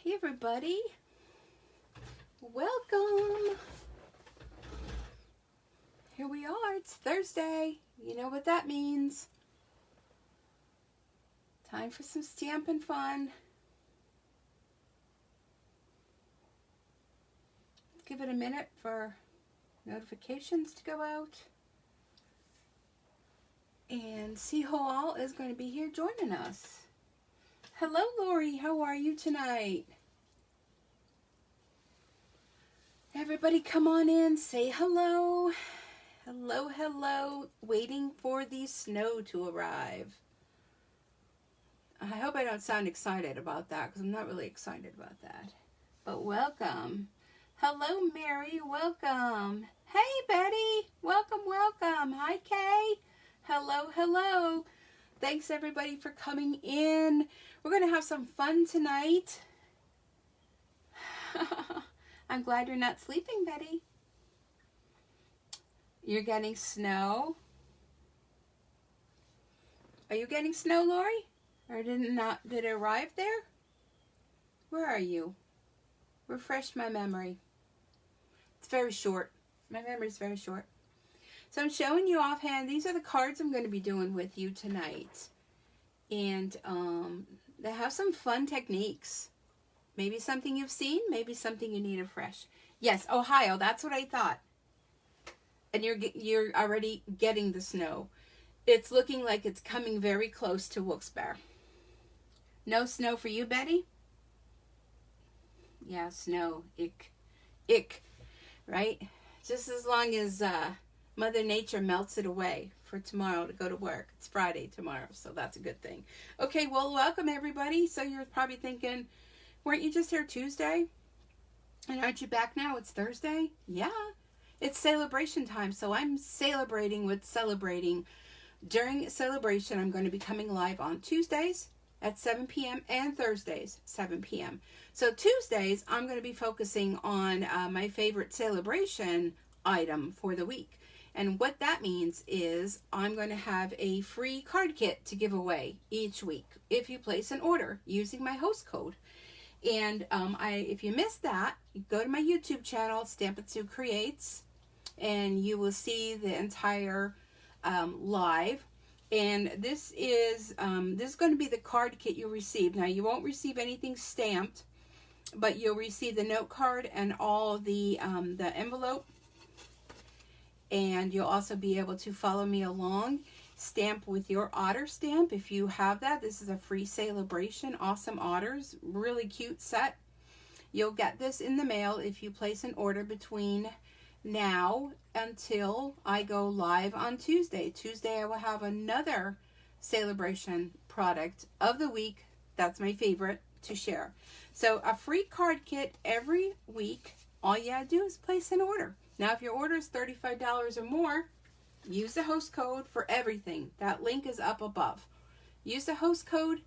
Hey everybody, welcome. Here we are, it's Thursday. You know what that means. Time for some stamping fun. Give it a minute for notifications to go out. And see who all is going to be here joining us. Hello Lori, how are you tonight? Everybody come on in, say hello. Hello, hello. Waiting for the snow to arrive. I hope I don't sound excited about that because I'm not really excited about that. But welcome. Hello Mary, welcome. Hey Betty, welcome, welcome. Hi Kay. Hello, hello. Thanks everybody for coming in. We're going to have some fun tonight. I'm glad you're not sleeping, Betty. You're getting snow. Are you getting snow, Lori? Or did it arrive there? Where are you? Refresh my memory. It's very short. My memory is very short. So I'm showing you offhand. These are the cards I'm going to be doing with you tonight. And they have some fun techniques. Maybe something you've seen, maybe something you need afresh. Yes, Ohio, that's what I thought. And you're already getting the snow. It's looking like it's coming very close to Wilkes-Barre. No snow for you, Betty? Yeah, snow. Ick. Right? Just as long as Mother Nature melts it away for tomorrow to go to work. It's Friday tomorrow, so that's a good thing. Okay, well, welcome everybody. So you're probably thinking, weren't you just here Tuesday? And aren't you back now? It's Thursday? Yeah. It's celebration time, so I'm celebrating with celebrating. During celebration, I'm going to be coming live on Tuesdays at 7 p.m. and Thursdays, 7 p.m. So Tuesdays, I'm going to be focusing on my favorite celebration item for the week. And what that means is I'm going to have a free card kit to give away each week if you place an order using my host code. And if you missed that, you go to my YouTube channel, Stampin Sue Creates, and you will see the entire live. And this is going to be the card kit you'll receive. Now, you won't receive anything stamped, but you'll receive the note card and all the envelope. And you'll also be able to follow me along. Stamp with your otter stamp if you have that. This is a free celebration. Awesome otters. Really cute set. You'll get this in the mail if you place an order between now until I go live on Tuesday. Tuesday I will have another celebration product of the week. That's my favorite to share. So a free card kit every week. All you gotta do is place an order. Now if your order is $35 or more, use the host code for everything. That link is up above. Use the host code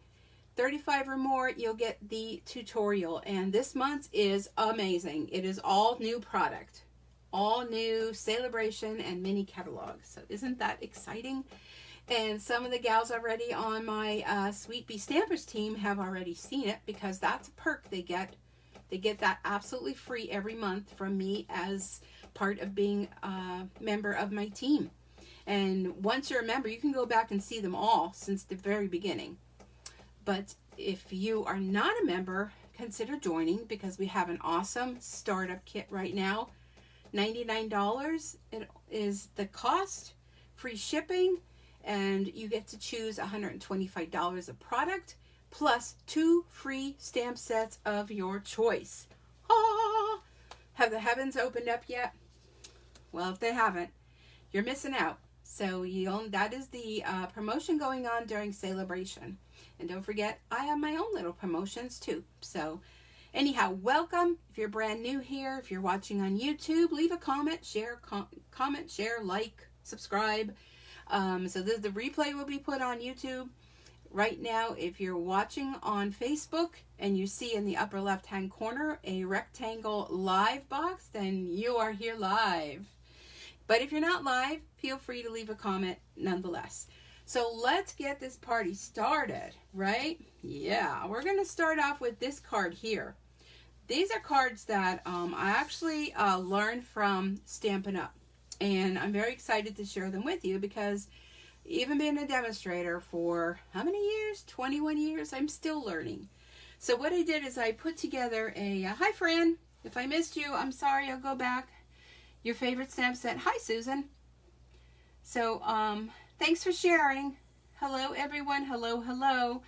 35 or more, you'll get the tutorial. And this month is amazing. It is all new product. All new celebration and mini catalog. So isn't that exciting? And some of the gals already on my Sweet Bee Stampers team have already seen it because that's a perk they get. They get that absolutely free every month from me as part of being a member of my team. And once you're a member, you can go back and see them all since the very beginning. But if you are not a member, consider joining because we have an awesome startup kit right now. $99 is the cost, free shipping, and you get to choose $125 of product plus 2 free stamp sets of your choice. Ah! Have the heavens opened up yet? Well, if they haven't, you're missing out. So that is the promotion going on during celebration. And don't forget, I have my own little promotions too. So anyhow, welcome. If you're brand new here, if you're watching on YouTube, leave a comment, share, like, subscribe. So the replay will be put on YouTube. Right now, if you're watching on Facebook and you see in the upper left-hand corner a rectangle live box, then you are here live. But if you're not live, feel free to leave a comment nonetheless. So let's get this party started, right? Yeah, we're going to start off with this card here. These are cards that I actually learned from Stampin' Up. And I'm very excited to share them with you because even being a demonstrator for how many years? 21 years. I'm still learning. So what I did is I put together a, hi Fran, if I missed you, I'm sorry, I'll go back. Your favorite stamp set. Hi Susan. So thanks for sharing. Hello everyone. Hello, hello.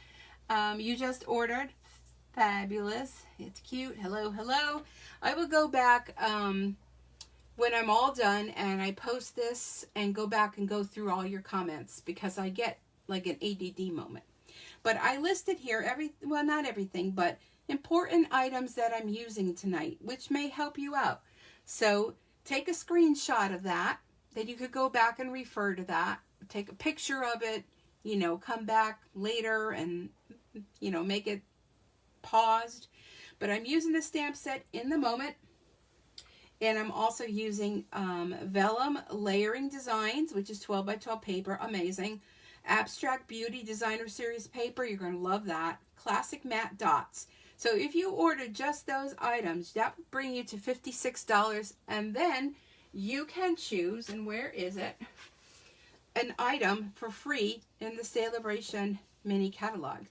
You just ordered. Fabulous. It's cute. Hello, hello. I will go back when I'm all done and I post this and go back and go through all your comments because I get like an ADD moment. But I listed here well, not everything, but important items that I'm using tonight, which may help you out. So take a screenshot of that, then you could go back and refer to that. Take a picture of it, you know, come back later and, you know, make it paused. But I'm using the stamp set in the moment. And I'm also using Vellum Layering Designs, which is 12 by 12 paper. Amazing. Abstract Beauty Designer Series paper. You're going to love that. Classic Matte Dots. So if you order just those items, that would bring you to $56. And then you can choose, and where is it? An item for free in the Celebration mini catalog.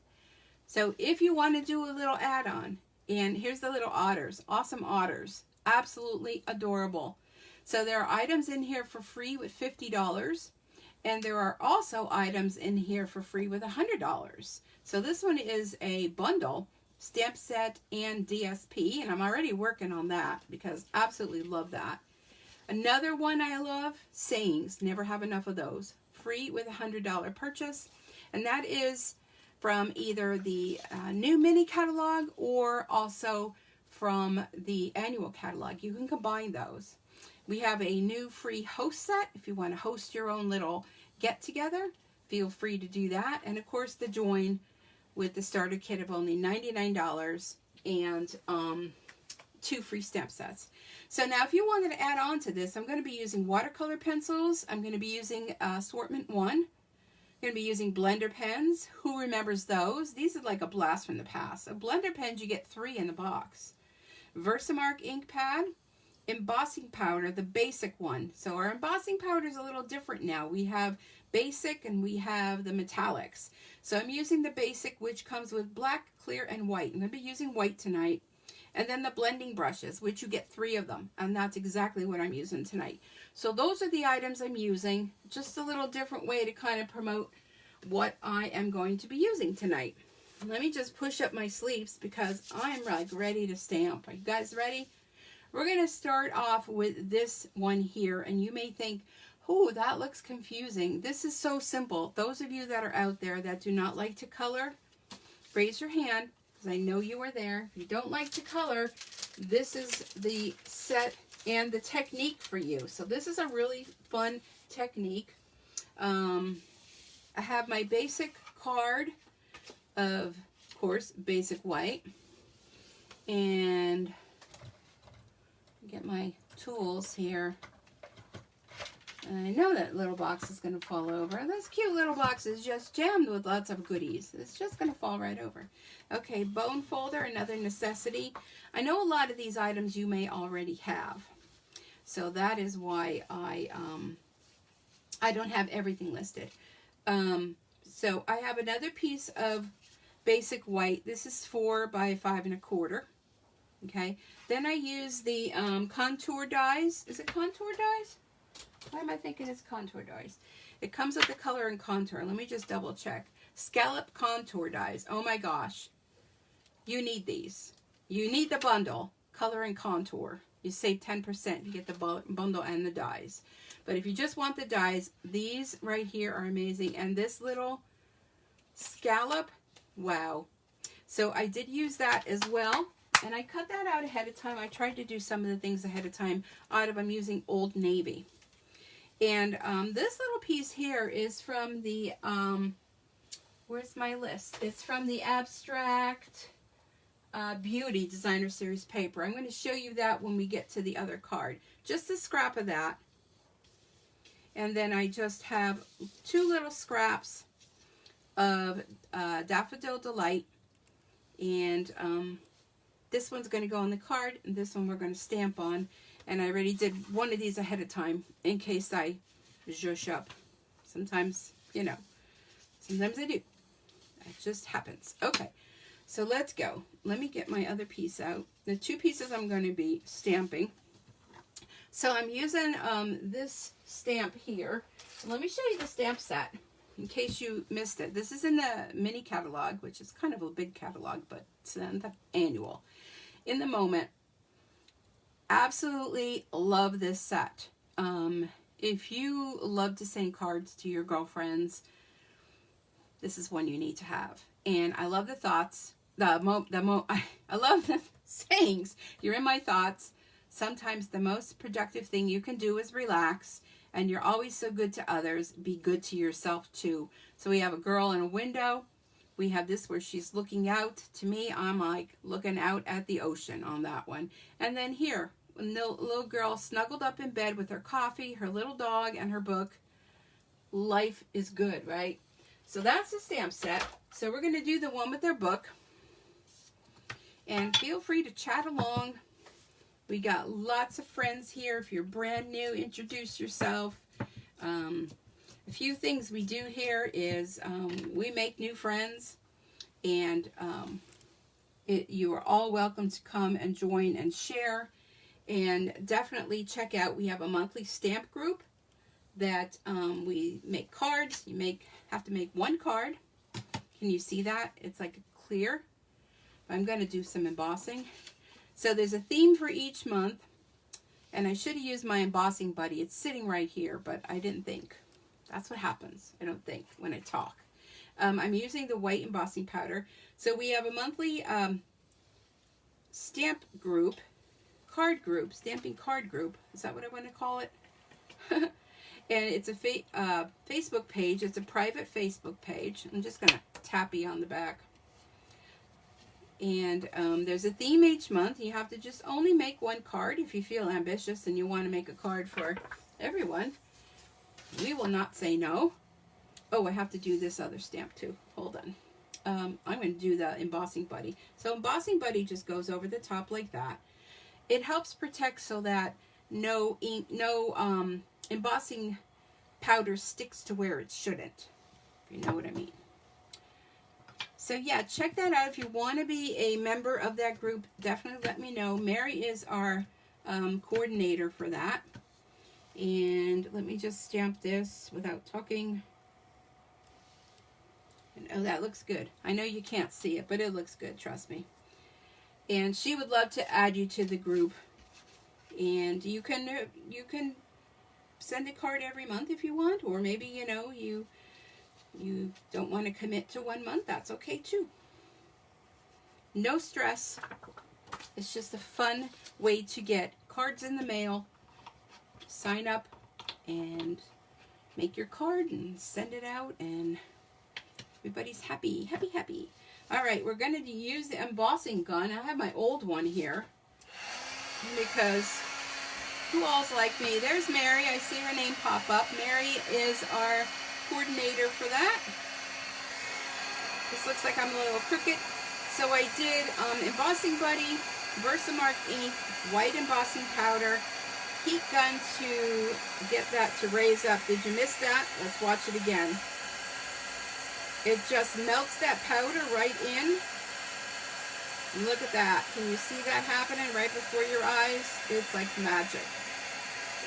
So if you want to do a little add-on, and here's the little otters. Awesome otters. Absolutely adorable. So there are items in here for free with $50, and there are also items in here for free with $100. So this one is a bundle, stamp set and DSP, and I'm already working on that because I absolutely love that. Another one I love, sayings. Never have enough of those. Free with a $100 purchase, and that is from either the new mini catalog or also from the annual catalog. You can combine those. We have a new free host set. If you want to host your own little get-together, feel free to do that. And of course the join with the starter kit of only $99 and 2 free stamp sets. So now if you wanted to add on to this, I'm going to be using watercolor pencils. I'm going to be using assortment 1. I'm going to be using blender pens. Who remembers those? These are like a blast from the past. A blender pens, you get 3 in the box. Versamark ink pad, embossing powder, the basic one. So our embossing powder is a little different now. We have basic and we have the metallics. So I'm using the basic, which comes with black, clear, and white. I'm going to be using white tonight. And then the blending brushes, which you get 3 of them. And that's exactly what I'm using tonight. So those are the items I'm using. Just a little different way to kind of promote what I am going to be using tonight. Let me just push up my sleeves because I'm like ready to stamp. Are you guys ready? We're going to start off with this one here. And you may think, oh, that looks confusing. This is so simple. Those of you that are out there that do not like to color, raise your hand because I know you are there. If you don't like to color, this is the set and the technique for you. So this is a really fun technique. I have my basic card of course, basic white. And get my tools here. And I know that little box is going to fall over. This cute little box is just jammed with lots of goodies. It's just going to fall right over. Okay, bone folder, another necessity. I know a lot of these items you may already have. So that is why I don't have everything listed. So I have another piece of basic white. This is 4 by 5 1/4. Okay. Then I use the contour dies. Is it contour dies? Why am I thinking it's contour dies? It comes with the color and contour. Let me just double check. Scallop contour dies. Oh my gosh. You need these. You need the bundle, color and contour. You save 10%. You get the bundle and the dies. But if you just want the dies, these right here are amazing. And this little scallop, wow. So I did use that as well. And I cut that out ahead of time. I tried to do some of the things ahead of time I'm using Old Navy. And this little piece here is from the, where's my list? It's from the Abstract Beauty Designer Series paper. I'm going to show you that when we get to the other card. Just a scrap of that. And then I just have 2 little scraps of Daffodil Delight. And This one's going to go on the card, and this one we're going to stamp on. And I already did one of these ahead of time in case I zhush up. Sometimes, you know, sometimes I do. It just happens. Okay, so let's go. Let me get my other piece out. The two pieces I'm going to be stamping. So I'm using this stamp here. Let me show you the stamp set in case you missed it. This is in the mini catalog, which is kind of a big catalog, but it's in the annual. In the Moment. Absolutely love this set. If you love to send cards to your girlfriends, this is one you need to have. And I love the thoughts. I love the sayings. You're in my thoughts. Sometimes the most productive thing you can do is relax. And you're always so good to others. Be good to yourself too. So we have a girl in a window. We have this where she's looking out. To me, I'm like looking out at the ocean on that one. And then here, the little girl snuggled up in bed with her coffee, her little dog, and her book. Life is good, right? So that's the stamp set. So we're going to do the one with their book. And feel free to chat along. We got lots of friends here. If you're brand new, introduce yourself. A few things we do here is we make new friends. And you are all welcome to come and join and share. And definitely check out, we have a monthly stamp group that we make cards. You have to make one card. Can you see that? It's like clear. I'm going to do some embossing. So there's a theme for each month. And I should have used my Embossing Buddy. It's sitting right here, but I didn't think. That's what happens. I don't think when I talk. I'm using the white embossing powder. So we have a monthly stamp group. Card group, stamping card group. Is that what I want to call it? And it's a Facebook page. It's a private Facebook page. I'm just going to tappy on the back. And there's a theme each month. You have to just only make one card if you feel ambitious and you want to make a card for everyone. We will not say no. Oh, I have to do this other stamp too. Hold on. I'm going to do the Embossing Buddy. So Embossing Buddy just goes over the top like that. It helps protect so that no embossing powder sticks to where it shouldn't, if you know what I mean. So yeah, check that out. If you want to be a member of that group, definitely let me know. Mary is our coordinator for that. And let me just stamp this without talking. And, oh, that looks good. I know you can't see it, but it looks good, trust me. And she would love to add you to the group. And you can send a card every month if you want, or maybe you don't want to commit to 1 month. That's okay too. No stress. It's just a fun way to get cards in the mail. Sign up and make your card and send it out, and everybody's happy, happy, happy. All right, we're going to use the Embossing Gun. I have my old one here because who all's like me? There's Mary. I see her name pop up. Mary is our coordinator for that. This looks like I'm a little crooked. So I did Embossing Buddy, Versamark ink, white embossing powder, heat gun to get that to raise up. Did you miss that? Let's watch it again. It just melts that powder right in. And look at that. Can you see that happening right before your eyes? It's like magic.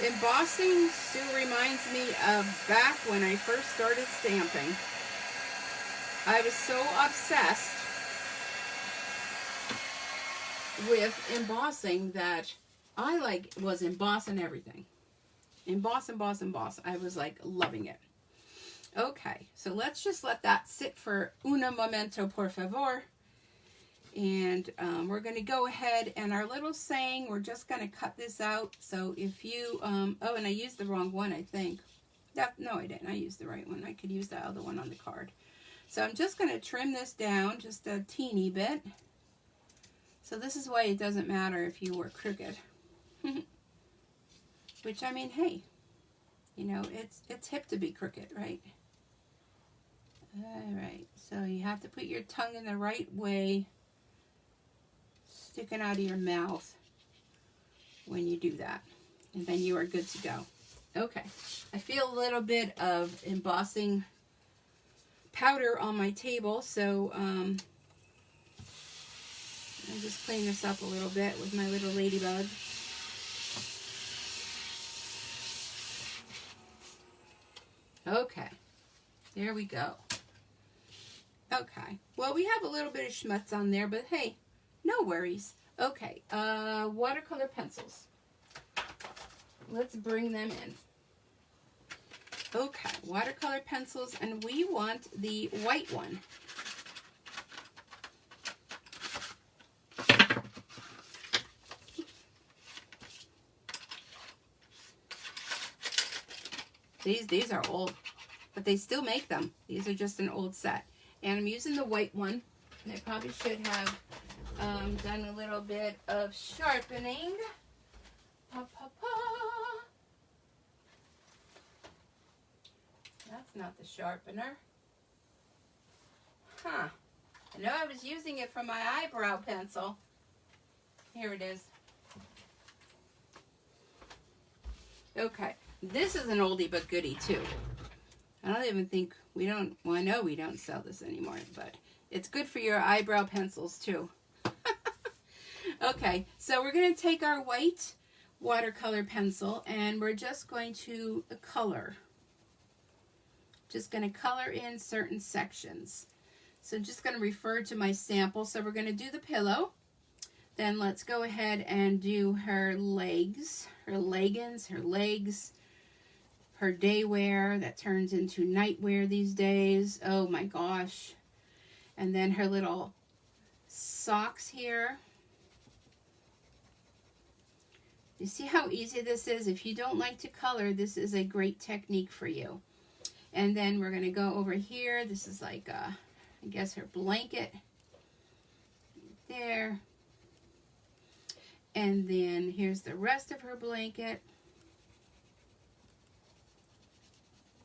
Embossing Sue reminds me of back when I first started stamping. I was so obsessed with embossing that I was embossing everything. Emboss, emboss, emboss. I was like loving it. Okay, so let's just let that sit for un momento, por favor. And we're going to go ahead and our little saying, we're just going to cut this out. So if you, oh, and I used the wrong one, I think. No, I didn't. I used the right one. I could use the other one on the card. So I'm just going to trim this down just a teeny bit. So this is why it doesn't matter if you were crooked. Which, I mean, hey, it's hip to be crooked, right? All right, so you have to put your tongue in the right way. sticking out of your mouth when you do that. And then you are good to go. Okay, I feel a little bit of embossing powder on my table, so I'll just clean this up a little bit with my little ladybug. Okay, there we go. Okay, well, we have a little bit of schmutz on there, but hey, no worries. Okay, watercolor pencils. Let's bring them in. Okay, watercolor pencils, and we want the white one. These are old, but they still make them. These are just an old set. And I'm using the white one. And I probably should have done a little bit of sharpening. Pa, pa, pa. That's not the sharpener. Huh. I know I was using it for my eyebrow pencil. Here it is. Okay. This is an oldie but goodie too. I don't even think we don't, well, I know we don't sell this anymore, but it's good for your eyebrow pencils too. Okay, so we're going to take our white watercolor pencil and we're just going to color. Just going to color in certain sections. So I'm just going to refer to my sample. So we're going to do the pillow. Then let's go ahead and do her legs, her leggings, her legs, her day wear that turns into night wear these days. Oh my gosh. And then her little socks here. You see how easy this is? If you don't like to color, this is a great technique for you. And then we're going to go over here. This is like, I guess, her blanket. There. And then here's the rest of her blanket.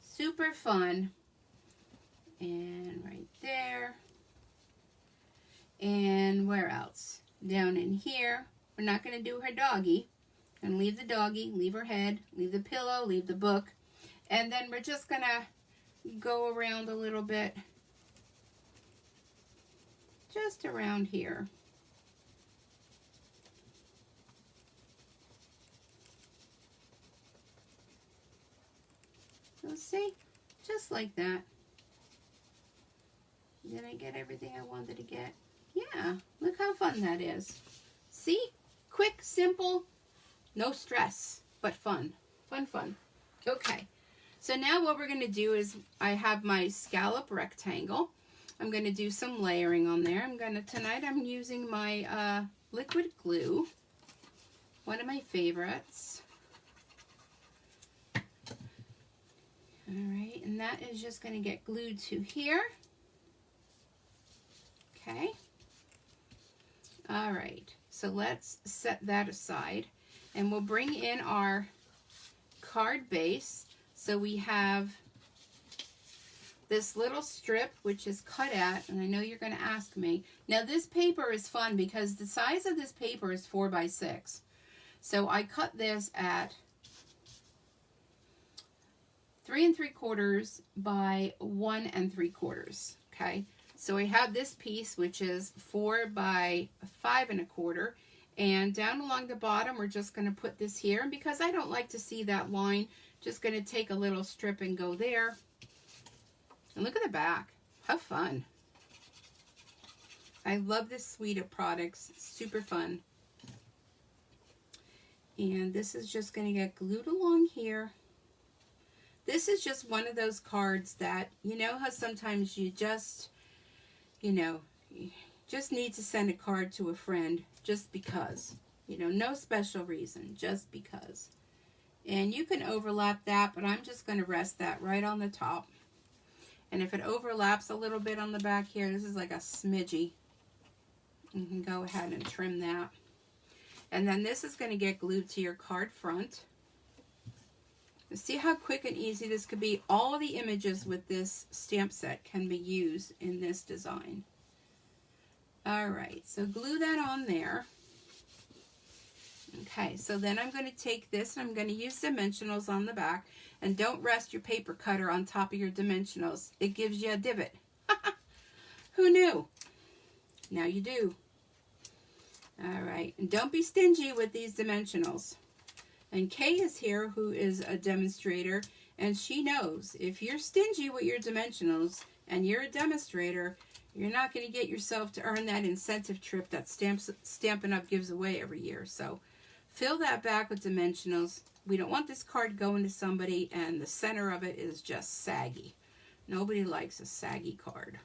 Super fun. And right there. And where else? Down in here. We're not going to do her doggy. And leave the doggy, leave her head, leave the pillow, leave the book. And then we're just going to go around a little bit. Just around here. So see, just like that. Did I get everything I wanted to get? Yeah, look how fun that is. See? Quick, simple, no stress, but fun. Fun, fun. Okay, so now what we're going to do is I have my scallop rectangle. I'm going to do some layering on there. Tonight I'm using my liquid glue, one of my favorites. Alright, and that is just going to get glued to here. Okay. Alright, so let's set that aside. And we'll bring in our card base. So we have this little strip, which is cut at, and I know you're going to ask me. Now this paper is fun because the size of this paper is 4 by 6. So I cut this at 3 3/4 by 1 3/4. Okay, so I have this piece which is 4 by 5 1/4, and down along the bottom we're just going to put this here. And because I don't like to see that line, just going to take a little strip and go there. And look at the back. How fun! I love this suite of products. It's super fun. And this is just going to get glued along here. This is just one of those cards that, you know how sometimes you just, you know, you just need to send a card to a friend just because. You know, no special reason, just because. And you can overlap that, but I'm just going to rest that right on the top. And if it overlaps a little bit on the back here, this is like a smidgy. You can go ahead and trim that. And then this is going to get glued to your card front. See how quick and easy this could be? All the images with this stamp set can be used in this design. Alright, so glue that on there. Okay, so then I'm going to take this and I'm going to use dimensionals on the back. And don't rest your paper cutter on top of your dimensionals. It gives you a divot. Who knew? Now you do. All right, and don't be stingy with these dimensionals. And Kay is here, who is a demonstrator, and she knows if you're stingy with your dimensionals and you're a demonstrator, you're not going to get yourself to earn that incentive trip that Stampin' Up! Gives away every year. So fill that back with dimensionals. We don't want this card going to somebody and the center of it is just saggy. Nobody likes a saggy card.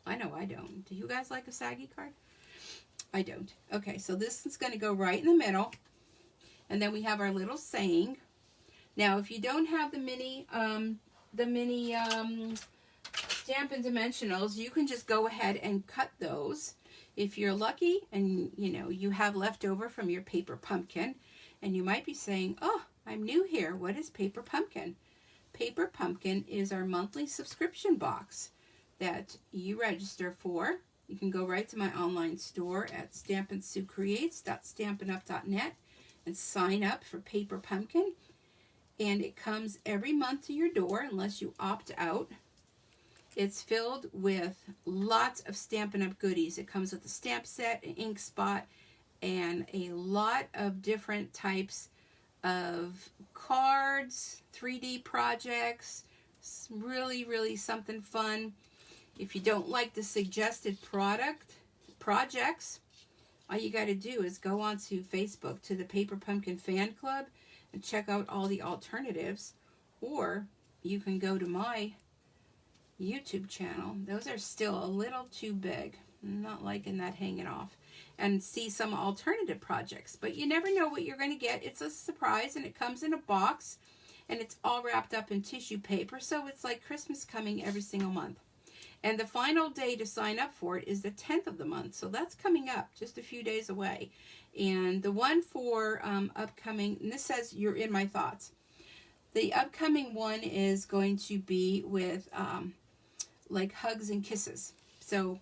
I know I don't. Do you guys like a saggy card? I don't. Okay, so this is going to go right in the middle. And then we have our little saying. Now, if you don't have the mini Stampin' Dimensionals, you can just go ahead and cut those. If you're lucky and, you know, you have leftover from your paper pumpkin, and you might be saying, oh, I'm new here. What is Paper Pumpkin? Paper Pumpkin is our monthly subscription box that you register for. You can go right to my online store at stampinsuecreates.stampinup.net and sign up for Paper Pumpkin. And it comes every month to your door unless you opt out. It's filled with lots of Stampin' Up! Goodies. It comes with a stamp set, an ink spot, and a lot of different types of cards, 3D projects. It's really, really something fun. If you don't like the suggested projects, all you got to do is go onto Facebook to the Paper Pumpkin Fan Club and check out all the alternatives. Or you can go to my YouTube channel. Those are still a little too big. I'm not liking that hanging off. And see some alternative projects. But you never know what you're going to get. It's a surprise, and it comes in a box, and it's all wrapped up in tissue paper. So it's like Christmas coming every single month. And the final day to sign up for it is the 10th of the month. So that's coming up just a few days away. And the one for upcoming, and this says you're in my thoughts. The upcoming one is going to be with like hugs and kisses. So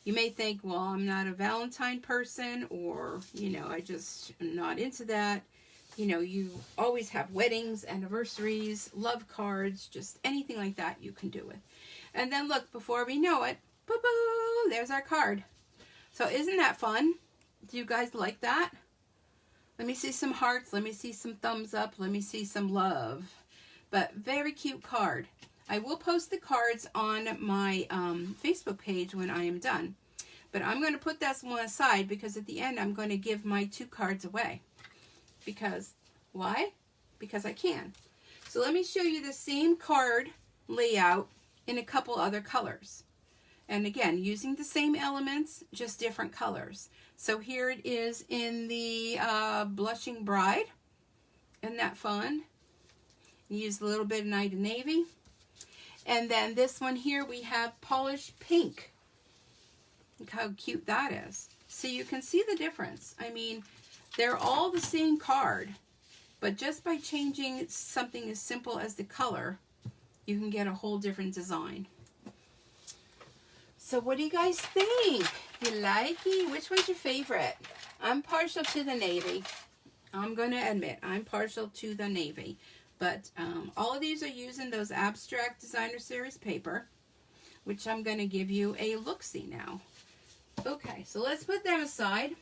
you may think, well, I'm not a Valentine person, or, you know, I just am not into that. You know, you always have weddings, anniversaries, love cards, just anything like that you can do it. And then look, before we know it, boo-boo, there's our card. So isn't that fun? Do you guys like that? Let me see some hearts. Let me see some thumbs up. Let me see some love. But very cute card. I will post the cards on my Facebook page when I am done. But I'm going to put that one aside because at the end I'm going to give my 2 cards away. Because, why? Because I can. So let me show you the same card layout in a couple other colors. And again, using the same elements, just different colors. So here it is in the Blushing Bride. Isn't that fun? Use a little bit of Night of Navy. And then this one here, we have Polished Pink. Look how cute that is. So you can see the difference. I mean, they're all the same card, but just by changing something as simple as the color, you can get a whole different design. So what do you guys think? You like it? Which one's your favorite? I'm partial to the navy. I'm going to admit, I'm partial to the navy. But all of these are using those Abstract Designer Series paper, which I'm going to give you a look-see now. Okay, so let's put that aside.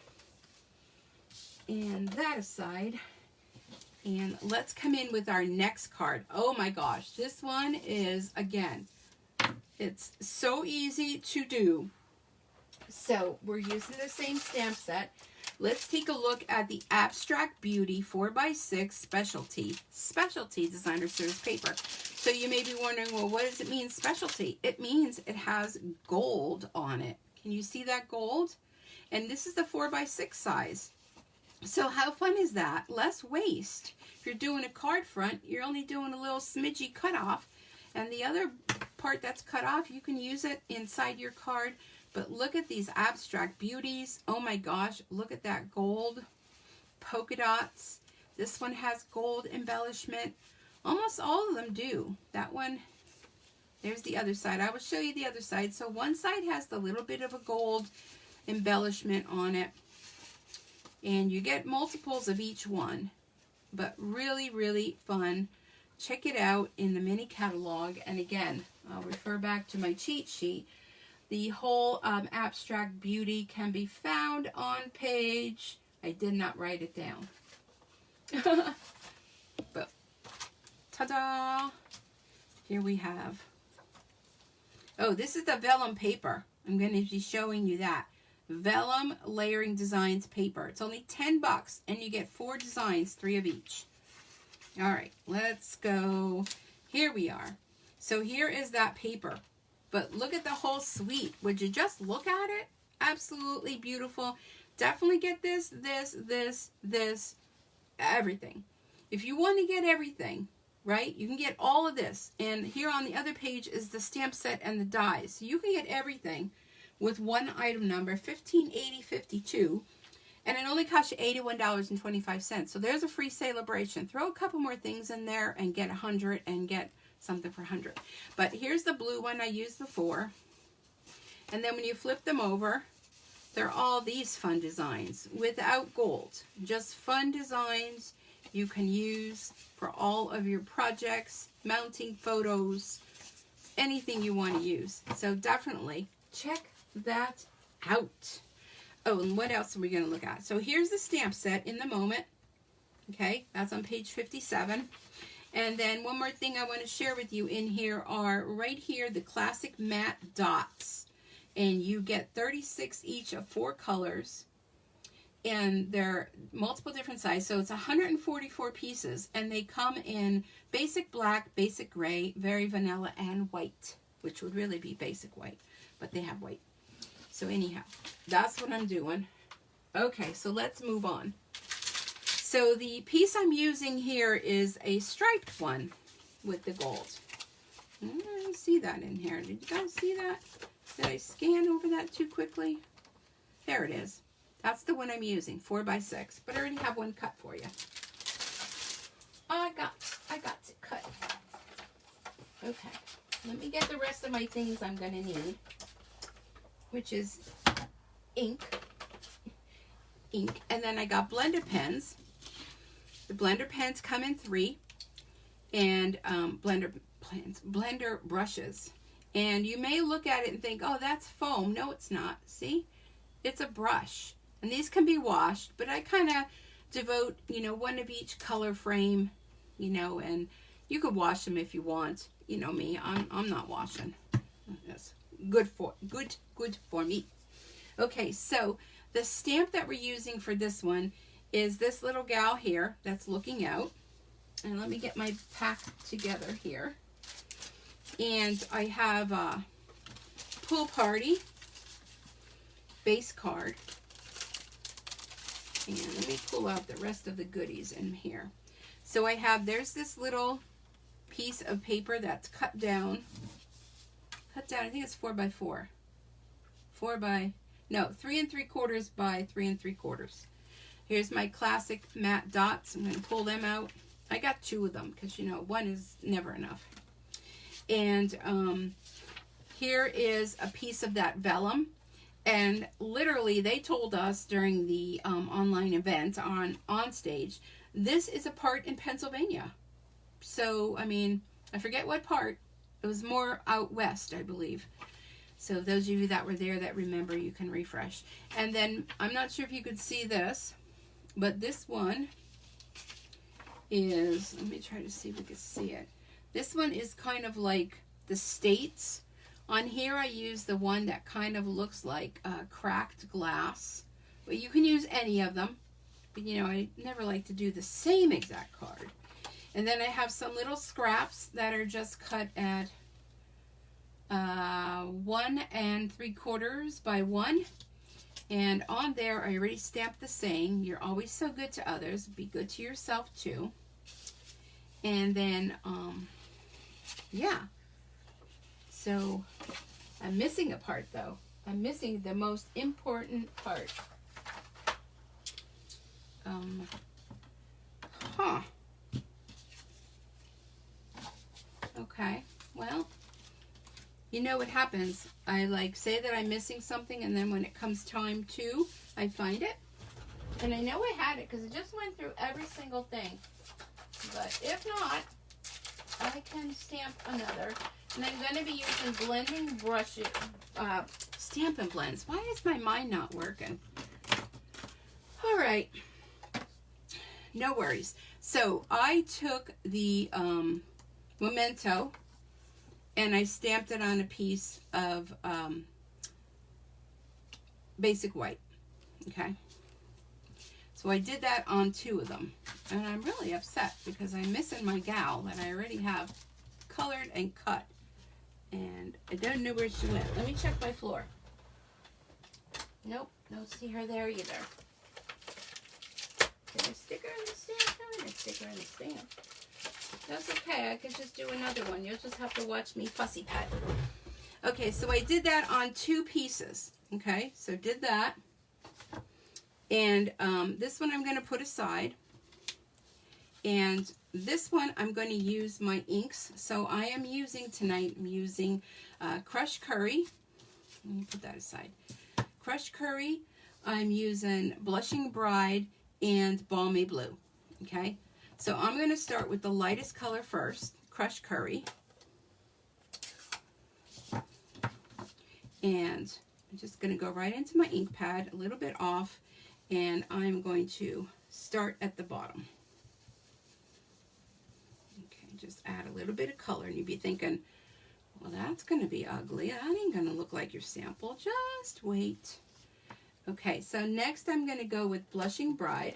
And that aside. And let's come in with our next card. Oh my gosh, this one is, again, it's so easy to do. So we're using the same stamp set. Let's take a look at the Abstract Beauty 4x6 Specialty Designer Series paper. So you may be wondering, well, what does it mean, specialty? It means it has gold on it. Can you see that gold? And this is the 4x6 size. So how fun is that? Less waste. If you're doing a card front, you're only doing a little smidgy cutoff. And the other part that's cut off, you can use it inside your card. But look at these Abstract Beauties. Oh my gosh, look at that gold polka dots. This one has gold embellishment. Almost all of them do. That one, there's the other side. I will show you the other side. So one side has the little bit of a gold embellishment on it. And you get multiples of each one, but really, really fun. Check it out in the mini catalog. And again, I'll refer back to my cheat sheet. The whole abstract beauty can be found on page, I did not write it down. But ta-da! Here we have, oh, this is the vellum paper. I'm going to be showing you that. Vellum Layering Designs paper. It's only 10 bucks, and you get 4 designs, 3 of each. All right, let's go. Here we are. So here is that paper. But look at the whole suite. Would you just look at it? Absolutely beautiful. Definitely get this, everything. If you want to get everything, right, you can get all of this. And here on the other page is the stamp set and the dies. So you can get everything with one item number, $15.80.52. And it only costs you $81.25. So there's a free celebration. Throw a couple more things in there and get 100 and get something for 100. But here's the blue one I used before. And then when you flip them over, they're all these fun designs without gold. Just fun designs you can use for all of your projects, mounting photos, anything you want to use. So definitely check that out. Oh, and what else are we going to look at? So here's the stamp set in the moment. Okay, that's on page 57. And then one more thing I want to share with you in here are right here the classic matte dots. And you get 36 each of 4 colors. And they're multiple different sizes. So it's 144 pieces. And they come in basic black, basic gray, very vanilla, and white. Which would really be basic white. But they have white. So anyhow, that's what I'm doing. Okay, so let's move on. So the piece I'm using here is a striped one with the gold. I don't see that in here. Did you guys see that? Did I scan over that too quickly? There it is. That's the one I'm using, 4x6. But I already have one cut for you. I got it cut. Okay, let me get the rest of my things I'm going to need, which is ink. And then I got blender pens. The blender pens come in 3, and blender brushes. And you may look at it and think, oh, that's foam. No, it's not. See? It's a brush. And these can be washed, but I kind of devote, one of each color frame, and you could wash them if you want. You know me, I'm not washing. That's good for me. Okay, so the stamp that we're using for this one is this little gal here that's looking out. And let me get my pack together here. And I have a Pool Party base card. And let me pull out the rest of the goodies in here. So I have, there's this little piece of paper that's cut down. I think it's 4x4. 3 3/4 by 3 3/4. Here's my classic matte dots. I'm going to pull them out. I got 2 of them because, one is never enough. And here is a piece of that vellum. And literally, they told us during the online event on stage, this is a part in Pennsylvania. So, I mean, I forget what part. It was more out west, I believe. So those of you that were there that remember, you can refresh. And then, I'm not sure if you could see this, but this one is, let me try to see if we can see it. This one is kind of like the states. On here, I use the one that kind of looks like cracked glass. But you can use any of them. But, I never like to do the same exact card. And then I have some little scraps that are just cut at 1 3/4 by 1. And on there, I already stamped the saying, you're always so good to others. Be good to yourself, too. And then, yeah. So, I'm missing a part, though. I'm missing the most important part. Okay, well, you know what happens. I say that I'm missing something, and then when it comes time to, I find it. And I know I had it because I just went through every single thing. But if not, I can stamp another. And I'm going to be using blending brushes, Stampin' Blends. Why is my mind not working? All right. No worries. So I took the Memento and I stamped it on a piece of basic white. Okay. So I did that on 2 of them. And I'm really upset because I'm missing my gal that I already have colored and cut. And I don't know where she went. Let me check my floor. Nope, don't see her there either. Did I stick her in the stamp? No, I didn't stick her in the stamp. That's okay, I could just do another one. You'll just have to watch me fussy cut. Okay, so I did that on 2 pieces. Okay, so did that. And this one I'm going to put aside. And this one I'm going to use my inks. So I am using tonight, I'm using Crushed Curry. Let me put that aside. Crushed Curry. I'm using Blushing Bride and Balmy Blue. Okay, so I'm going to start with the lightest color first, Crushed Curry. And I'm just going to go right into my ink pad, a little bit off, and I'm going to start at the bottom. Okay, just add a little bit of color, and you'd be thinking, well, that's going to be ugly. That ain't going to look like your sample. Just wait. Okay, so next I'm going to go with Blushing Bride.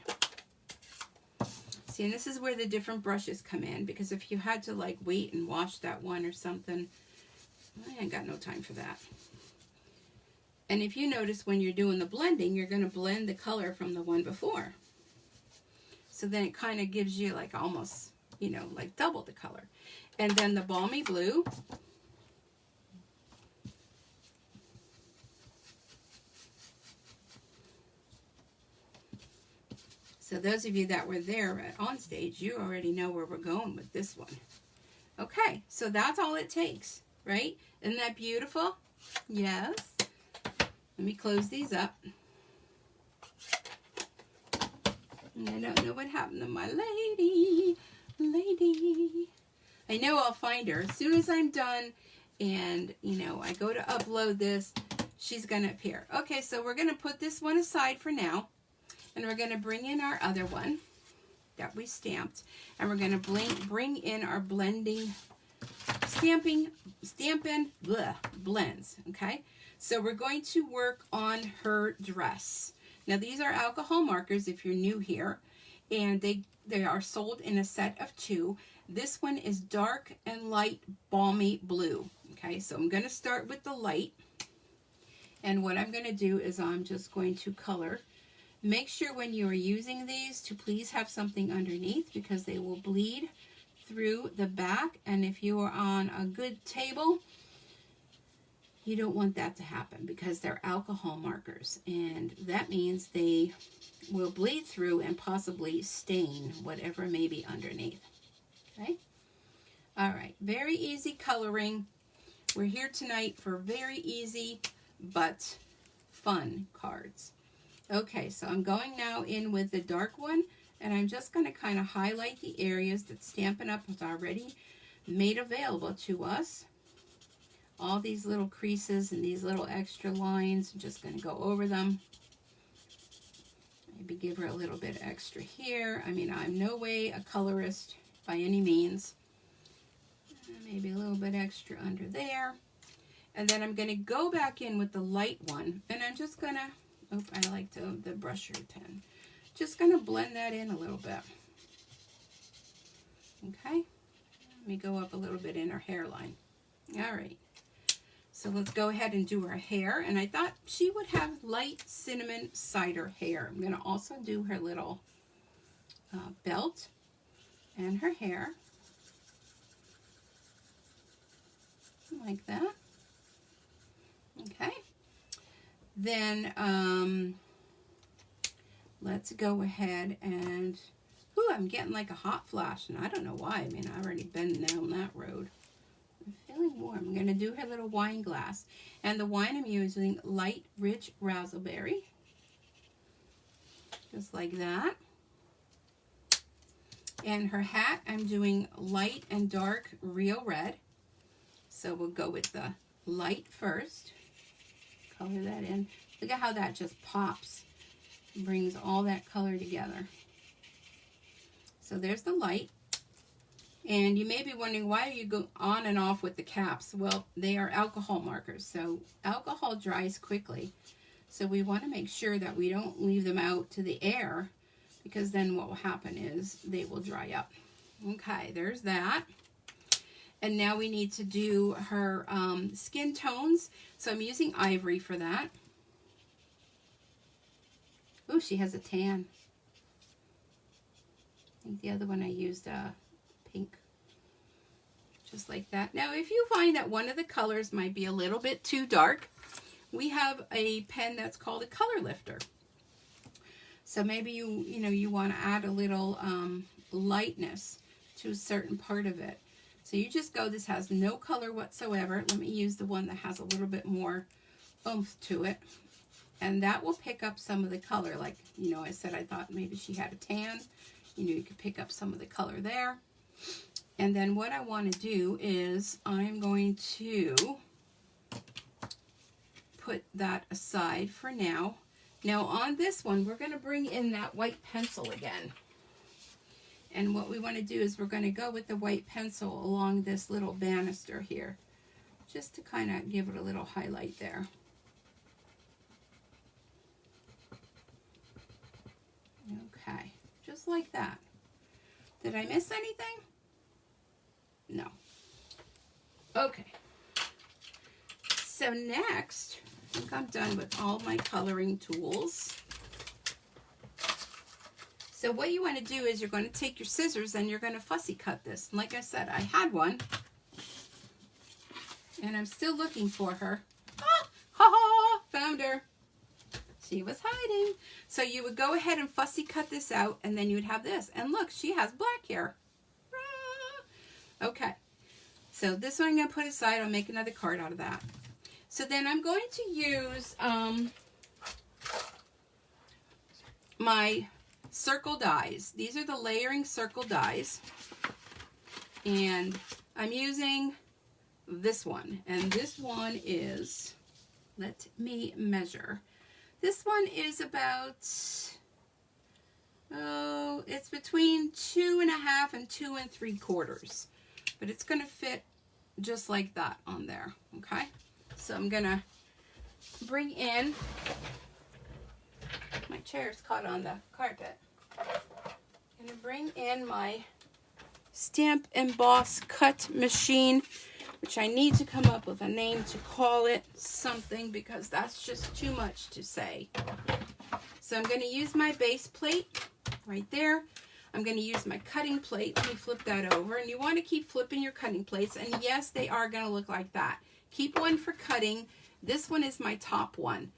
See, and this is where the different brushes come in, because if you had to like wait and wash that one or something, I ain't got no time for that. And if you notice when you're doing the blending, you're going to blend the color from the one before. So then it kind of gives you like almost, you know, like double the color. And then the Balmy Blue. So those of you that were there on stage, you already know where we're going with this one. Okay, so that's all it takes, right? Isn't that beautiful? Yes. Let me close these up. And I don't know what happened to my lady. I know I'll find her. As soon as I'm done and, you know, I go to upload this, she's going to appear. Okay, so we're going to put this one aside for now. And we're going to bring in our other one that we stamped. And we're going to bring in our blending, Stampin' Blends. Okay, so we're going to work on her dress. Now these are alcohol markers if you're new here. And they are sold in a set of 2. This one is dark and light balmy blue. Okay, so I'm going to start with the light. And what I'm going to do is I'm just going to color. Make sure when you are using these to please have something underneath, because they will bleed through the back. And if you are on a good table, you don't want that to happen because they're alcohol markers. And that means they will bleed through and possibly stain whatever may be underneath. Okay? All right. Very easy coloring. We're here tonight for very easy but fun cards. Okay, so I'm going now in with the dark one, and I'm just going to kind of highlight the areas that Stampin' Up! Has already made available to us. All these little creases and these little extra lines, I'm just going to go over them. Maybe give her a little bit extra here. I mean, I'm no way a colorist by any means. Maybe a little bit extra under there. And then I'm going to go back in with the light one, and I'm just going to, oh, I like the brusher pen. Just going to blend that in a little bit. Okay. Let me go up a little bit in her hairline. All right. So let's go ahead and do her hair. And I thought she would have light cinnamon cider hair. I'm going to also do her little belt and her hair. Like that. Okay. Then let's go ahead and, ooh, I'm getting like a hot flash, and I don't know why. I mean, I've already been down that road. I'm feeling warm. I'm going to do her little wine glass. And the wine I'm using, Light Rich Raspberry. just like that. And her hat, I'm doing light and dark real red. So we'll go with the light first. Color that in. Look at how that just pops. Brings all that color together. So there's the light. And you may be wondering, why are you going on and off with the caps? Well, they are alcohol markers. So alcohol dries quickly. So we want to make sure that we don't leave them out to the air, because then what will happen is they will dry up. Okay, there's that. And now we need to do her skin tones. So I'm using ivory for that. Oh, she has a tan. I think the other one I used pink. Just like that. Now, if you find that one of the colors might be a little bit too dark, we have a pen that's called a color lifter. So maybe you want to add a little lightness to a certain part of it. So you just go, this has no color whatsoever. Let me use the one that has a little bit more oomph to it. And that will pick up some of the color. Like, I said I thought maybe she had a tan. You could pick up some of the color there. And then what I want to do is I'm going to put that aside for now. Now on this one, we're going to bring in that white pencil again. And what we want to do is we're going to go with the white pencil along this little banister here, just to kind of give it a little highlight there. Okay, just like that. Did I miss anything? No. Okay. So next, I think I'm done with all my coloring tools. So what you want to do is you're going to take your scissors and you're going to fussy cut this. And like I said, I had one. And I'm still looking for her. Ah, ha ha, found her. She was hiding. So you would go ahead and fussy cut this out, and then you would have this. And look, she has black hair. Ah. Okay. So this one I'm going to put aside. I'll make another card out of that. So then I'm going to use my circle dies. These are the layering circle dies. And I'm using this one. And this one is, let me measure. This one is about, it's between 2.5 and 2 3/4. But it's going to fit just like that on there, okay? So I'm going to bring in, my chair's caught on the carpet. I'm going to bring in my Stamp Emboss Cut machine, which I need to come up with a name to call it something, because that's just too much to say. So I'm going to use my base plate right there. I'm going to use my cutting plate. Let me flip that over. And you want to keep flipping your cutting plates. And yes, they are going to look like that. Keep one for cutting. This one is my top one.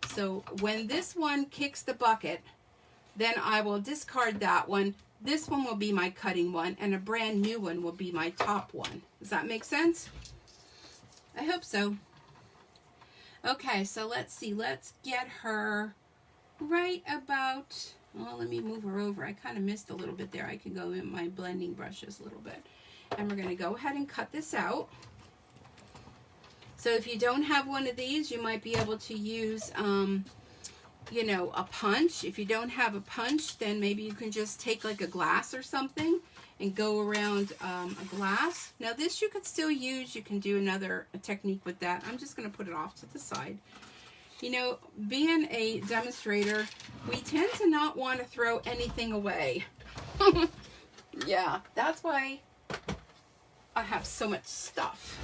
So when this one kicks the bucket, then I will discard that one. This one will be my cutting one, and a brand new one will be my top one. Does that make sense? I hope so. Okay, so let's see. Let's get her right about, well, let me move her over. I kind of missed a little bit there. I can go in my blending brushes a little bit. And we're going to go ahead and cut this out. So if you don't have one of these, you might be able to use a punch. If you don't have a punch, then maybe you can just take like a glass or something and go around a glass. Now this you could still use. You can do another technique with that. I'm just going to put it off to the side. Being a demonstrator, we tend to not want to throw anything away. Yeah, that's why I have so much stuff.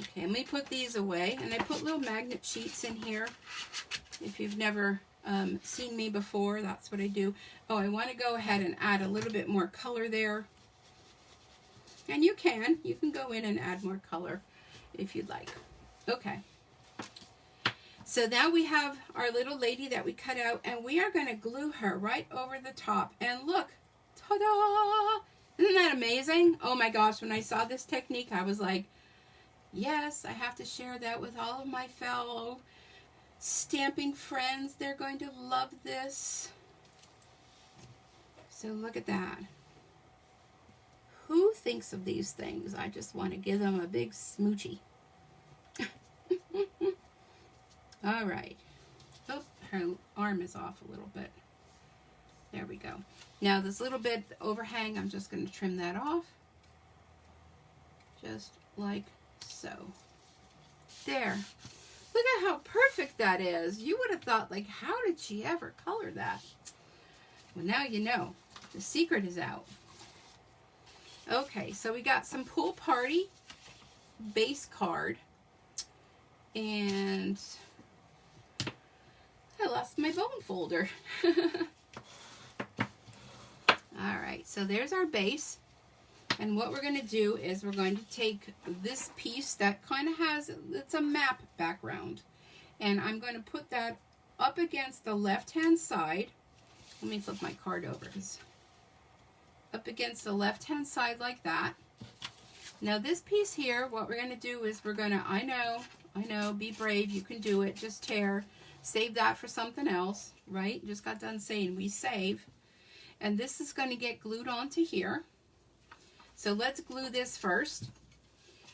Okay, let me put these away. And I put little magnet sheets in here. If you've never seen me before, that's what I do. Oh, I want to go ahead and add a little bit more color there. And you can go in and add more color if you'd like. Okay. So now we have our little lady that we cut out, and we are going to glue her right over the top. And look, ta-da! Isn't that amazing? Oh my gosh, when I saw this technique, I was like, yes, I have to share that with all of my fellow stamping friends, they're going to love this. So look at that. Who thinks of these things? I just want to give them a big smoochie. All right. Oh, her arm is off a little bit. There we go. Now this little bit overhang, I'm just going to trim that off. Just like so. There. Look at how perfect that is. You would have thought, like, how did she ever color that? Well, now you know. The secret is out. Okay, so we got some Pool Party base card. And I lost my bone folder. Alright, so there's our base. And what we're going to do is we're going to take this piece that kind of has, it's a map background. And I'm going to put that up against the left-hand side. Let me flip my card over. Up against the left-hand side like that. Now this piece here, what we're going to do is we're going to, I know, be brave, you can do it, just tear. Save that for something else, right? Just got done saying we save. And this is going to get glued onto here. So let's glue this first,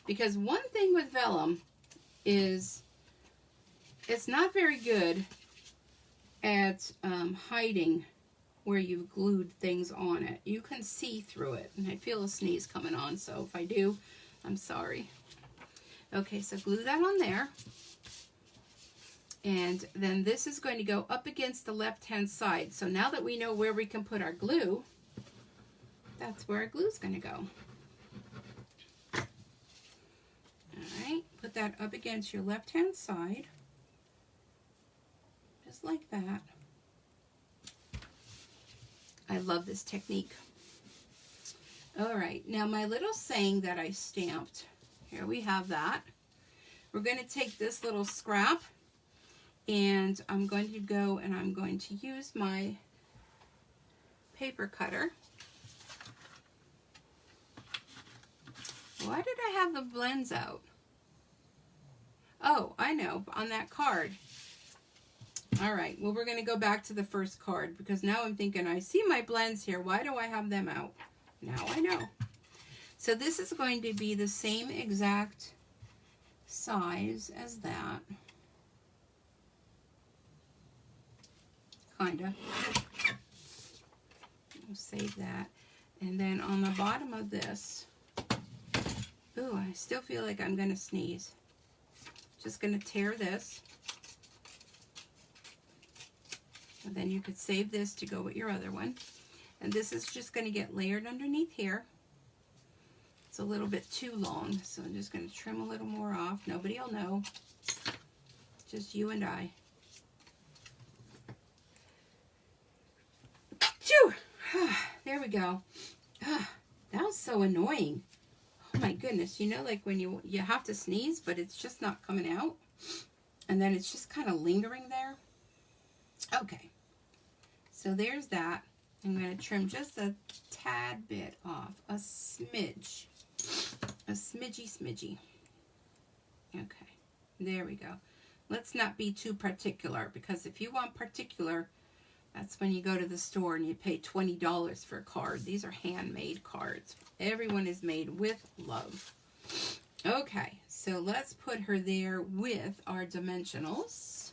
because one thing with vellum is it's not very good at hiding where you've glued things on it. You can see through it, and I feel a sneeze coming on, so if I do, I'm sorry. Okay, so glue that on there. And then this is going to go up against the left-hand side. So now that we know where we can put our glue, that's where our glue is going to go. Alright, put that up against your left-hand side. Just like that. I love this technique. Alright, now my little saying that I stamped, here we have that. We're going to take this little scrap, and I'm going to go and I'm going to use my paper cutter. Why did I have the blends out? Oh, I know, on that card. All right, well, we're going to go back to the first card, because now I'm thinking, I see my blends here. Why do I have them out? Now I know. So this is going to be the same exact size as that. Kinda. We'll save that. And then on the bottom of this, ooh, I still feel like I'm gonna sneeze. Just gonna tear this. And then you could save this to go with your other one. And this is just gonna get layered underneath here. It's a little bit too long, so I'm just gonna trim a little more off. Nobody will know. Just you and I. Phew! There we go. That was so annoying. Oh my goodness, you know, like when you have to sneeze, but it's just not coming out. And then it's just kind of lingering there. Okay. So there's that. I'm going to trim just a tad bit off. A smidge. A smidgy. Okay. There we go. Let's not be too particular, because if you want particular, that's when you go to the store and you pay $20 for a card. These are handmade cards. Everyone is made with love. Okay, so let's put her there with our dimensionals.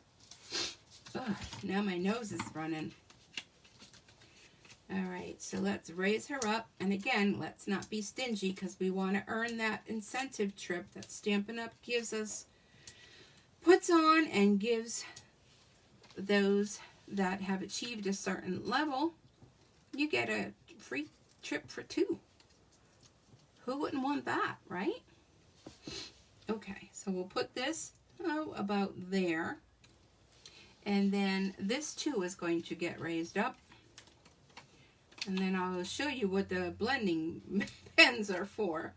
Ugh, now my nose is running. All right, so let's raise her up. And again, let's not be stingy, because we want to earn that incentive trip that Stampin' Up! Gives us, puts on and gives those that have achieved a certain level. You get a free trip for 2. Who wouldn't want that, right? Okay, so we'll put this about there. And then this too is going to get raised up. And then I'll show you what the blending pens are for.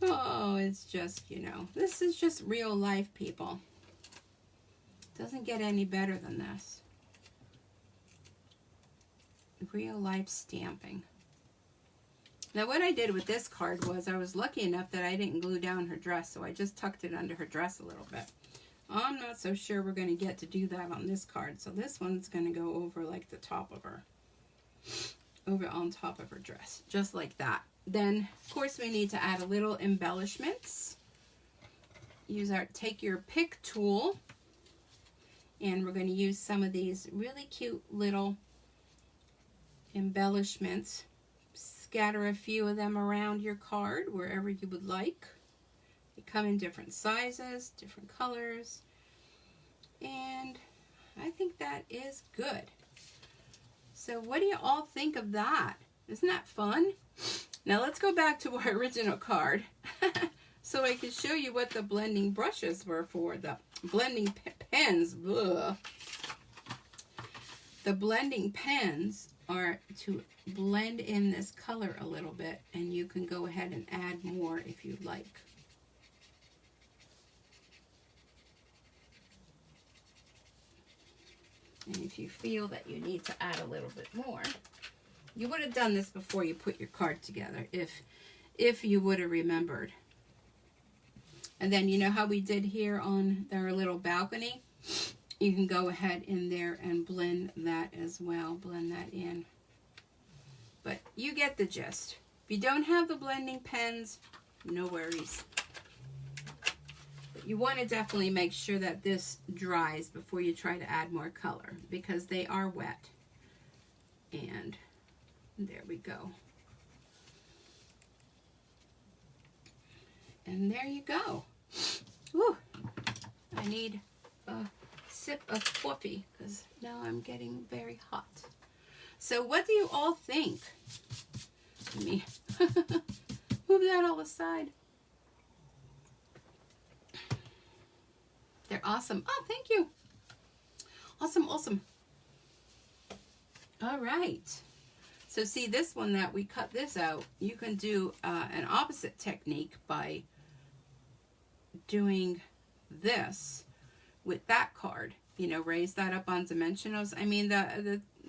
Oh, it's just, you know, this is just real life, people. Doesn't get any better than this. Real life stamping. Now what I did with this card was I was lucky enough that I didn't glue down her dress, so I just tucked it under her dress a little bit. I'm not so sure we're going to get to do that on this card. So this one's going to go over like the top of her, over on top of her dress, just like that. Then, of course, we need to add a little embellishments. Take your pick tool, and we're going to use some of these really cute little embellishments. Scatter a few of them around your card wherever you would like. They come in different sizes, different colors, and I think that is good. So what do you all think of that? Isn't that fun? Now let's go back to our original card so I can show you what the blending brushes were for. The blending pens. Ugh. The blending pens are to blend in this color a little bit, and you can go ahead and add more if you'd like. And if you feel that you need to add a little bit more, you would have done this before you put your card together, if you would have remembered. And then you know how we did here on our little balcony? You can go ahead in there and blend that as well. Blend that in. But you get the gist. If you don't have the blending pens, no worries. But you want to definitely make sure that this dries before you try to add more color, because they are wet. And there we go. And there you go. Woo! I need a sip of coffee because now I'm getting very hot. So what do you all think? Let me move that all aside. They're awesome. Oh, thank you. Awesome, awesome. All right. So see, this one that we cut this out, you can do an opposite technique by doing this with that card. You know, raise that up on dimensionals. I mean,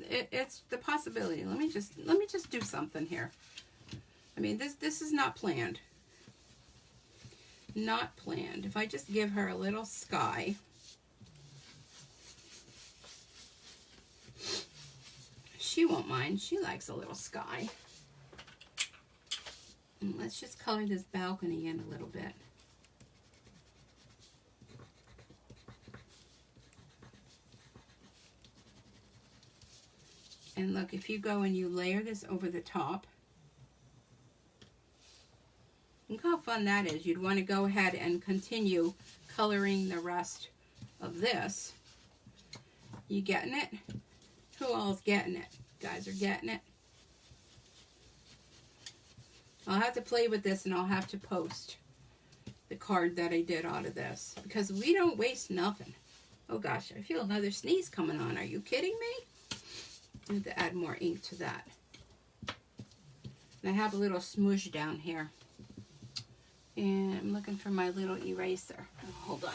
it's the possibility. Let me just do something here. I mean, this is not planned. Not planned. If I just give her a little sky. She won't mind. She likes a little sky. And let's just color this balcony in a little bit. And look, if you go and you layer this over the top, look how fun that is. You'd want to go ahead and continue coloring the rest of this. You getting it? Who all's getting it? You guys are getting it? I'll have to play with this, and I'll have to post the card that I did out of this, because we don't waste nothing. Oh gosh, I feel another sneeze coming on. Are you kidding me? I need to add more ink to that. And I have a little smudge down here. And I'm looking for my little eraser. Oh, hold on.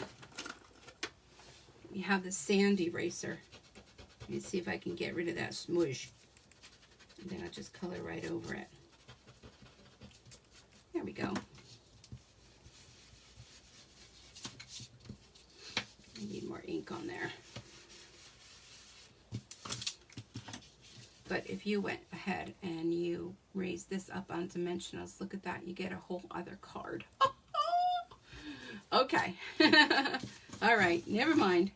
We have the sand eraser. Let me see if I can get rid of that smudge. And then I'll just color right over it. There we go. I need more ink on there. But if you went ahead and you raise this up on dimensionals, look at that. You get a whole other card. Okay. All right. Never mind.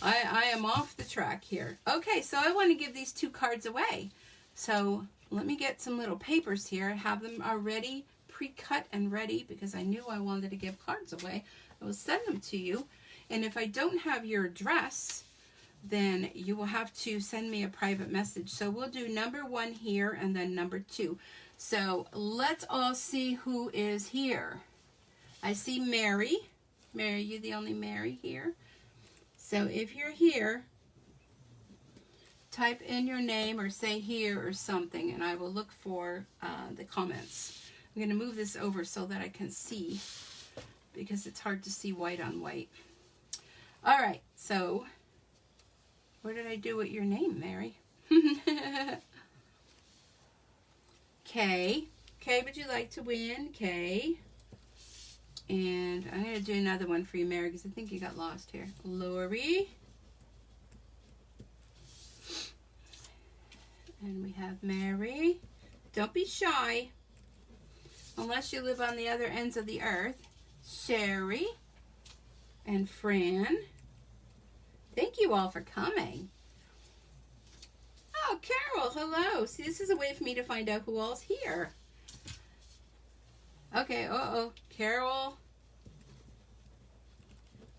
I am off the track here. Okay, so I want to give these two cards away. So let me get some little papers here. I have them already pre-cut and ready because I knew I wanted to give cards away. I will send them to you. And if I don't have your address, then you will have to send me a private message. So we'll do number 1 here and then number 2. So let's all see who is here. I see Mary. Mary, you the only Mary here? So if you're here, type in your name or say here or something, and I will look for the comments. I'm going to move this over so that I can see, because it's hard to see white on white. All right, so what did I do with your name, Mary? Kay. Kay, would you like to win? Kay. And I'm going to do another one for you, Mary, because I think you got lost here. Lori. And we have Mary. Don't be shy, unless you live on the other ends of the earth. Sherry. And Fran. Thank you all for coming. Oh, Carol, hello. See, this is a way for me to find out who all's here. Okay, Carol.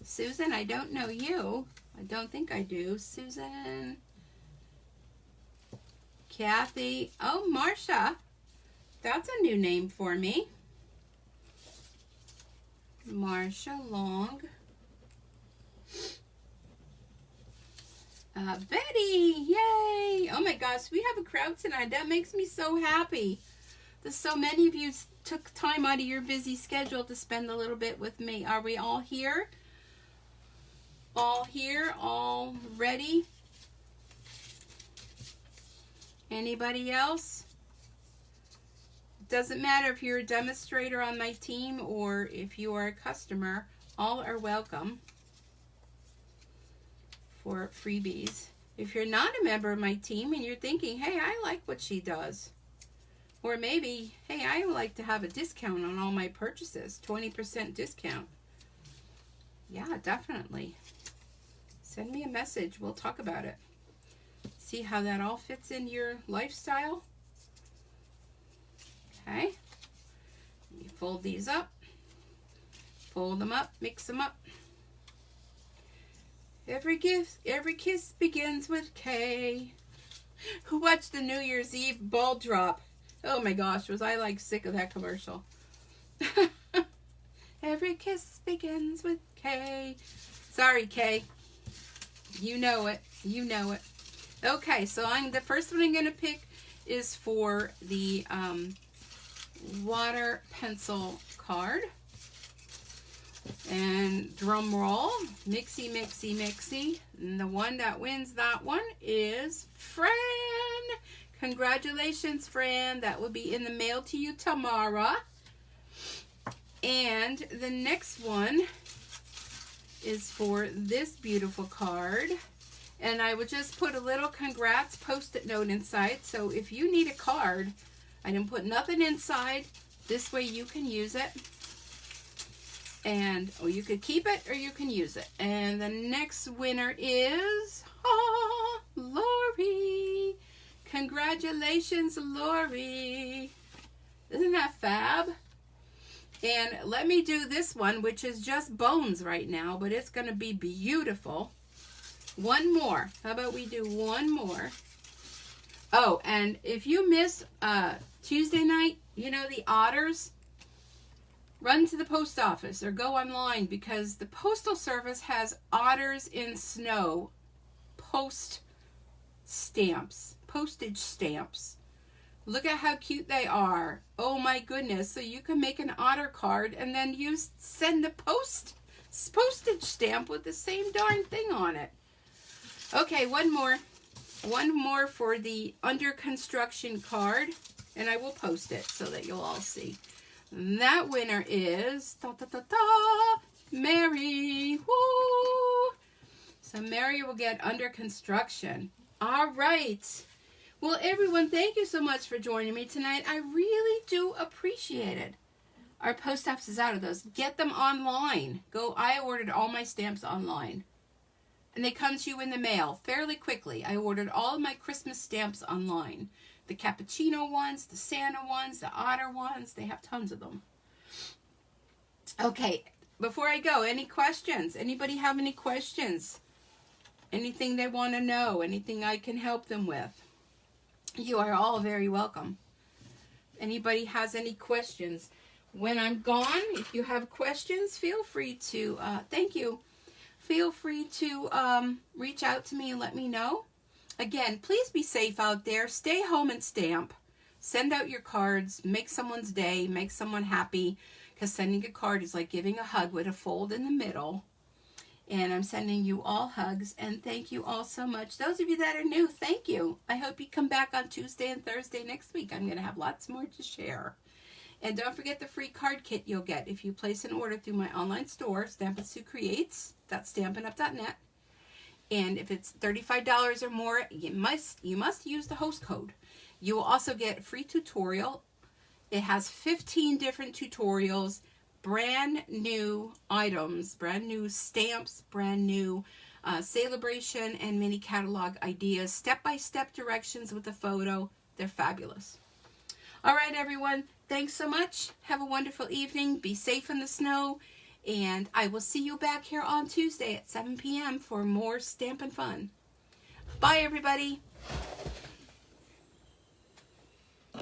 Susan, I don't know you. I don't think I do. Susan. Kathy. Oh, Marcia. That's a new name for me. Marcia Long. Betty, yay! Oh my gosh, we have a crowd tonight. That makes me so happy. That so many of you took time out of your busy schedule to spend a little bit with me. Are we all here? All here? All ready? Anybody else? Doesn't matter if you're a demonstrator on my team or if you are a customer. All are welcome for freebies. If you're not a member of my team and you're thinking, hey, I like what she does, or maybe, hey, I would like to have a discount on all my purchases, 20% discount. Yeah, definitely. Send me a message. We'll talk about it. See how that all fits in your lifestyle. Okay. You fold these up. Fold them up. Mix them up. Every kiss begins with K. Who watched the New Year's Eve ball drop? Oh my gosh, was I like sick of that commercial. Every kiss begins with K. Sorry, K. You know it. You know it. Okay, so the first one I'm going to pick is for the water pencil card. And drum roll, mixy, mixy, mixy. And the one that wins that one is Fran. Congratulations, Fran. That will be in the mail to you tomorrow. And the next one is for this beautiful card. And I would just put a little congrats post-it note inside. So if you need a card, I didn't put nothing inside. This way you can use it. And, you could keep it or you can use it. And the next winner is, Lori. Congratulations, Lori. Isn't that fab? And let me do this one, which is just bones right now, but it's going to be beautiful. One more. How about we do one more? Oh, and if you missed Tuesday night, you know, the otters, run to the post office or go online because the Postal Service has otters in snow postage stamps. Look at how cute they are. Oh my goodness. So you can make an otter card and then send the postage stamp with the same darn thing on it. Okay, one more for the under construction card, and I will post it so that you'll all see. That winner is Mary. Woo! So Mary will get under construction. All right. Well, everyone, thank you so much for joining me tonight. I really do appreciate it. Our post office is out of those. Get them online. I ordered all my stamps online. And they come to you in the mail fairly quickly. I ordered all of my Christmas stamps online. The cappuccino ones, the Santa ones, the otter ones. They have tons of them. Okay, before I go, any questions? Anybody have any questions? Anything they want to know? Anything I can help them with? You are all very welcome. Anybody has any questions? When I'm gone, if you have questions, feel free to, thank you. Feel free to reach out to me and let me know. Again, please be safe out there. Stay home and stamp. Send out your cards. Make someone's day. Make someone happy. Because sending a card is like giving a hug with a fold in the middle. And I'm sending you all hugs. And thank you all so much. Those of you that are new, thank you. I hope you come back on Tuesday and Thursday next week. I'm going to have lots more to share. And don't forget the free card kit you'll get if you place an order through my online store, Stampin Sue Creates. That's stampinup.net. And if it's $35 or more, you must use the host code. You will also get a free tutorial. It has 15 different tutorials, brand new items, brand new stamps, brand new celebration and mini catalog ideas, step-by-step directions with a photo. They're fabulous. All right, everyone. Thanks so much. Have a wonderful evening. Be safe in the snow. And I will see you back here on Tuesday at 7 p.m. for more Stampin' Fun. Bye, everybody.